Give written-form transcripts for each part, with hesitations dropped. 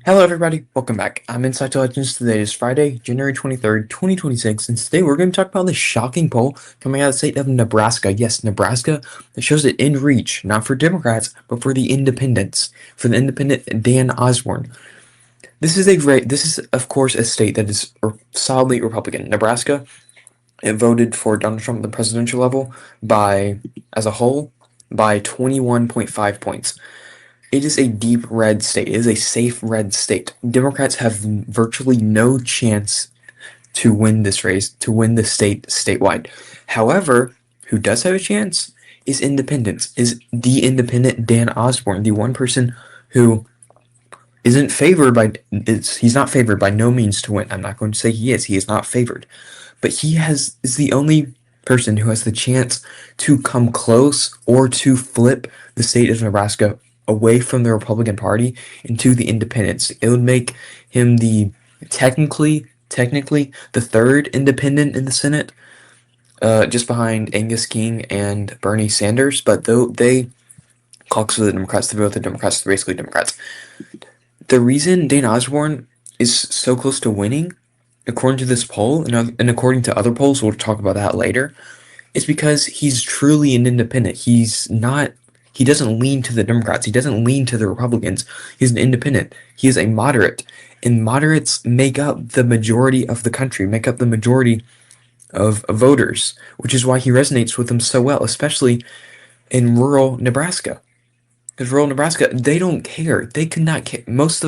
Hello everybody, welcome back. I'm Inside Legends. Today is Friday, January 23rd, 2026, and today we're going to talk about this shocking poll coming out of the state of Nebraska. Yes, Nebraska, that shows it in reach, not for Democrats, but for the independents, for the independent Dan Osborne. This is of course a state that is solidly Republican. Nebraska, it voted for Donald Trump at the presidential level as a whole, by 21.5 points. It is a deep red state. It is a safe red state. Democrats have virtually no chance to win this race, to win the state statewide. However, who does have a chance is independents, is the independent Dan Osborne, the one person who isn't favored by, he's not favored by no means to win. I'm not going to say he is not favored, but is the only person who has the chance to come close or to flip the state of Nebraska away from the Republican Party into the independents. It would make him technically the third independent in the Senate, just behind Angus King and Bernie Sanders. But though they caucus with the Democrats, they vote with the Democrats, they're basically Democrats. The reason Dan Osborne is so close to winning, according to this poll, and according to other polls, we'll talk about that later, is because he's truly an independent. He doesn't lean to the Democrats. He doesn't lean to the Republicans. He's an independent. He is a moderate. And moderates make up the majority of the country, make up the majority of voters, which is why he resonates with them so well, especially in rural Nebraska. Because rural Nebraska, they don't care. They could not care. Most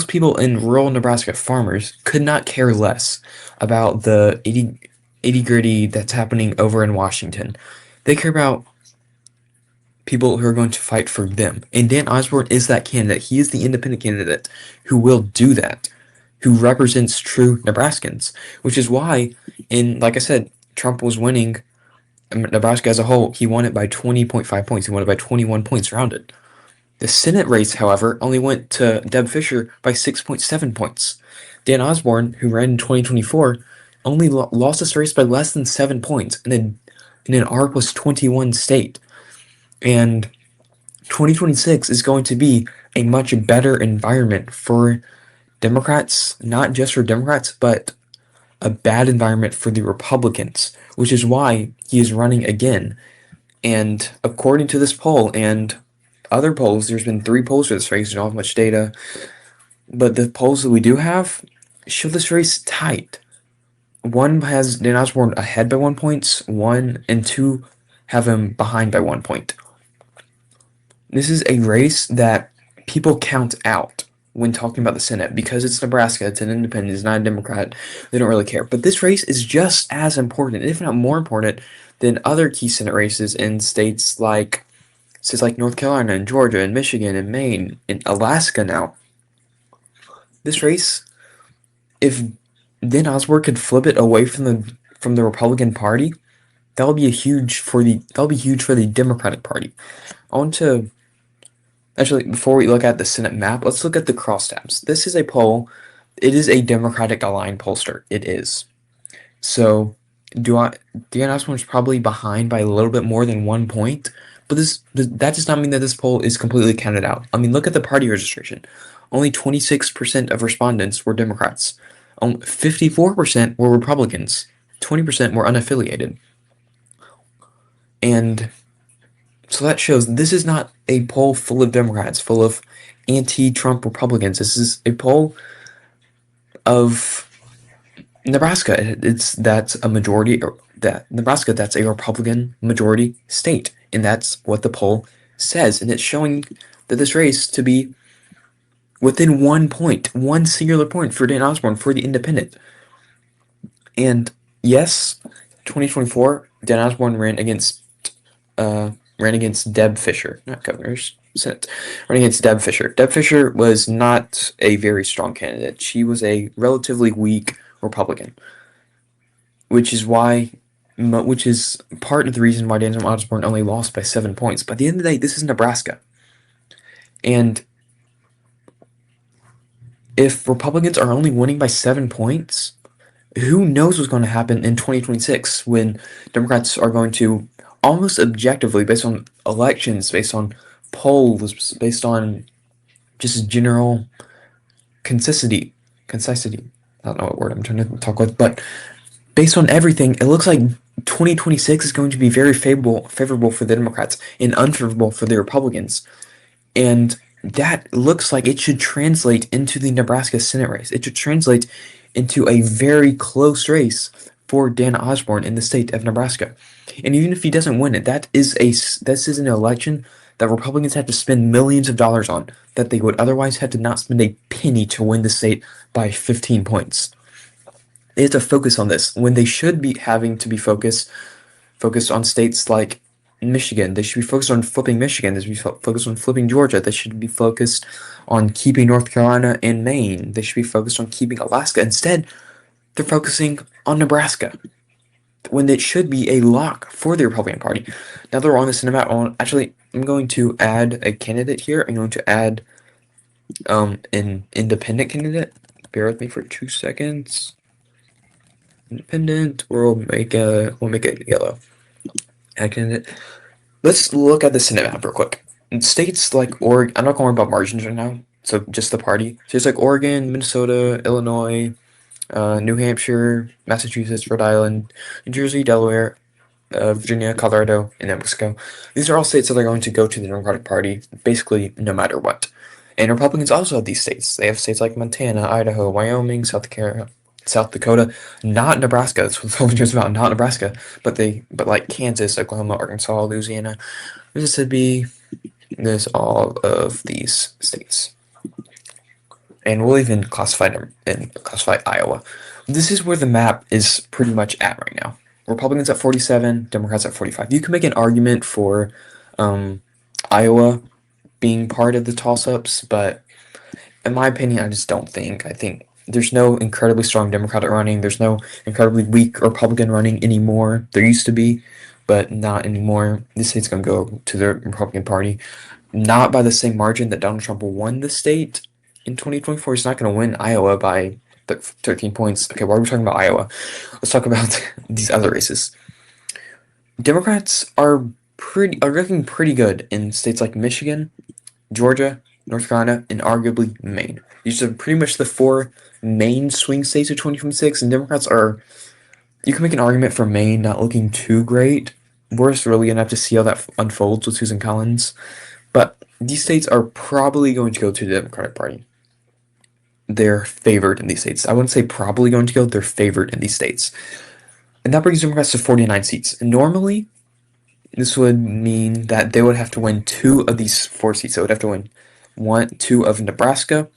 people in rural Nebraska, farmers, could not care less about the itty gritty that's happening over in Washington. They care about people who are going to fight for them. And Dan Osborne is that candidate. He is the independent candidate who will do that, who represents true Nebraskans, which is why, like I said, Trump was winning Nebraska as a whole. He won it by 20.5 points. He won it by 21 points rounded. The Senate race, however, only went to Deb Fischer by 6.7 points. Dan Osborne, who ran in 2024, only lost this race by less than 7 points in an R+21 state. And 2026 is going to be a much better environment for Democrats, not just for Democrats, but a bad environment for the Republicans, which is why he is running again. And according to this poll and other polls, there's been 3 polls for this race. We don't have much data, but the polls that we do have show this race tight. One has Dan Osborne ahead by 1 point, 1 and 2 have him behind by 1 point. This is a race that people count out when talking about the Senate because it's Nebraska, it's an independent, it's not a Democrat. They don't really care. But this race is just as important, if not more important, than other key Senate races in states like North Carolina and Georgia and Michigan and Maine and Alaska now. This race, if Dan Osborne could flip it away from the Republican Party, that'll be huge for the Democratic Party. Actually, before we look at the Senate map, let's look at the crosstabs. This is a poll. It is a Democratic aligned pollster. It is. So, Dan Osborne is probably behind by a little bit more than 1 point, but that does not mean that this poll is completely counted out. I mean, look at the party registration. Only 26% of respondents were Democrats. 54% were Republicans. 20% were unaffiliated. And so that shows this is not a poll full of Democrats, full of anti-Trump Republicans. This is a poll of Nebraska. That's a majority, Nebraska, that's a Republican majority state, and that's what the poll says. And it's showing that this race to be within 1 point, one singular point for Dan Osborne, for the independent. And yes, 2024, Dan Osborne ran against Deb Fischer, not governor's Senate, running against Deb Fischer. Deb Fischer was not a very strong candidate. She was a relatively weak Republican, which is part of the reason why Dan Osborne only lost by 7 points. By the end of the day, this is Nebraska. And if Republicans are only winning by 7 points, who knows what's going to happen in 2026 when Democrats are going to almost objectively, based on elections, based on polls, based on just general consistency. I don't know what word I'm trying to talk with, but based on everything, it looks like 2026 is going to be very favorable for the Democrats and unfavorable for the Republicans. And that looks like it should translate into the Nebraska Senate race. It should translate into a very close race for Dan Osborne in the state of Nebraska. And even if he doesn't win it, this is an election that Republicans have to spend millions of dollars on that they would otherwise have to not spend a penny to win the state by 15 points. They have to focus on this when they should be having to be focused on states like Michigan. They should be focused on flipping Michigan. They should be focused on flipping Georgia. They should be focused on keeping North Carolina and Maine. They should be focused on keeping Alaska. Instead, they're focusing on Nebraska when it should be a lock for the Republican Party. Now that we're on the Senate map, actually, I'm going to add a candidate here. I'm going to add an independent candidate. Bear with me for 2 seconds. Independent. We'll make it yellow. Add candidate. Let's look at the Senate map real quick. States like Oregon, I'm not going to worry about margins right now, so just the party. States like Oregon, Minnesota, Illinois, New Hampshire, Massachusetts, Rhode Island, New Jersey, Delaware, Virginia, Colorado, and New Mexico. These are all states that are going to go to the Democratic Party, basically no matter what. And Republicans also have these states. They have states like Montana, Idaho, Wyoming, South Dakota, not Nebraska. That's what the whole news about, not Nebraska. But like Kansas, Oklahoma, Arkansas, Louisiana, Mississippi. There's all of these states. And we'll even classify Iowa. This is where the map is pretty much at right now. Republicans at 47, Democrats at 45. You can make an argument for Iowa being part of the toss-ups, but in my opinion, I just don't think. I think there's no incredibly strong Democratic running. There's no incredibly weak Republican running anymore. There used to be, but not anymore. This state's going to go to the Republican Party. Not by the same margin that Donald Trump won the state in 2024. He's not going to win Iowa by 13 points. Okay, why are we talking about Iowa? Let's talk about these other races. Democrats are looking pretty good in states like Michigan, Georgia, North Carolina, and arguably Maine. These are pretty much the four main swing states of 2026, and Democrats are. You can make an argument for Maine not looking too great. We're just really gonna have to see how that unfolds with Susan Collins. But these states are probably going to go to the Democratic Party. They're favored in these states. I wouldn't say probably going to go, they're favored in these states. And that brings Democrats to 49 seats. Normally, this would mean that they would have to win 2 of these 4 seats. They would have to win 2 of Nebraska,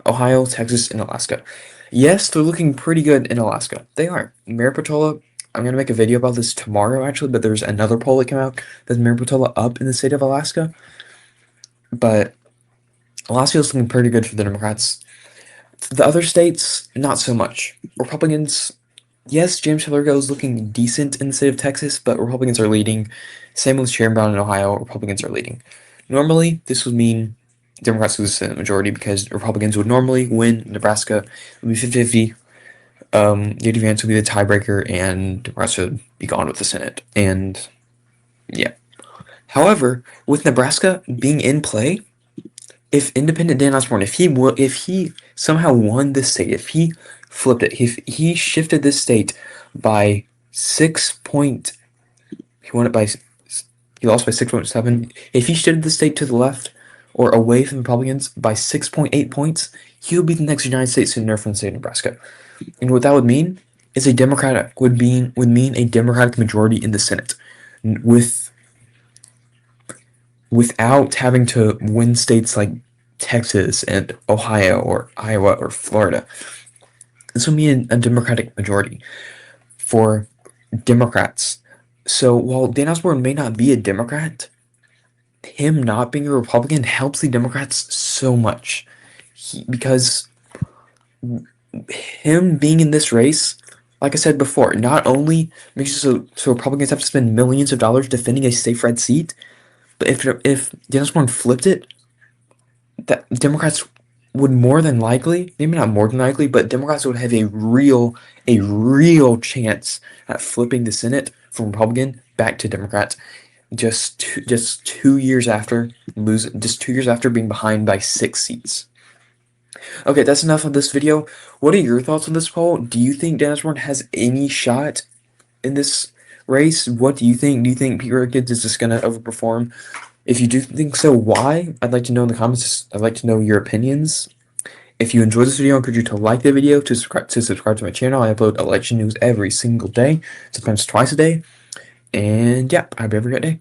Ohio, Texas, and Alaska. Yes, they're looking pretty good in Alaska. They are. Mayor Portola, I'm going to make a video about this tomorrow, actually, but there's another poll that came out that's Mayor Portola up in the state of Alaska. But Alaska is looking pretty good for the Democrats. The other states, not so much. Republicans, yes, James Hillergo is looking decent in the state of Texas, but Republicans are leading. Same with Sharon Brown in Ohio, Republicans are leading. Normally, this would mean Democrats lose the Senate majority because Republicans would normally win Nebraska. It would be 50-50. J.D. Vance would be the tiebreaker, and Democrats would be gone with the Senate. And, yeah. However, with Nebraska being in play, if Independent Dan Osborne, if he somehow won this state, if he flipped it, if he shifted this state by 6 point, he lost by 6.7. If he shifted the state to the left or away from the Republicans by 6.8 points, he would be the next United States Senator from the state of Nebraska. And what that would mean is would mean a Democratic majority in the Senate, without having to win states like Texas and Ohio or Iowa or Florida. This would mean a Democratic majority for Democrats. So while Dan Osborne may not be a Democrat, him not being a Republican helps the Democrats so much. Because him being in this race, like I said before, not only makes it so Republicans have to spend millions of dollars defending a safe red seat, but if Dan Osborne flipped it, that Democrats would more than likely, maybe not more than likely, but Democrats would have a real chance at flipping the Senate from Republican back to Democrat. Just 2 years after being behind by 6 seats. Okay, that's enough of this video. What are your thoughts on this poll? Do you think Dan Osborne has any shot in this race? What do you think? Do you think Pete Ricketts is just gonna overperform? If you do think so, why? I'd like to know in the comments. I'd like to know your opinions. If you enjoyed this video, I encourage you to like the video, to subscribe to my channel. I upload election news every single day, sometimes twice a day. And yeah, I hope you have a great day.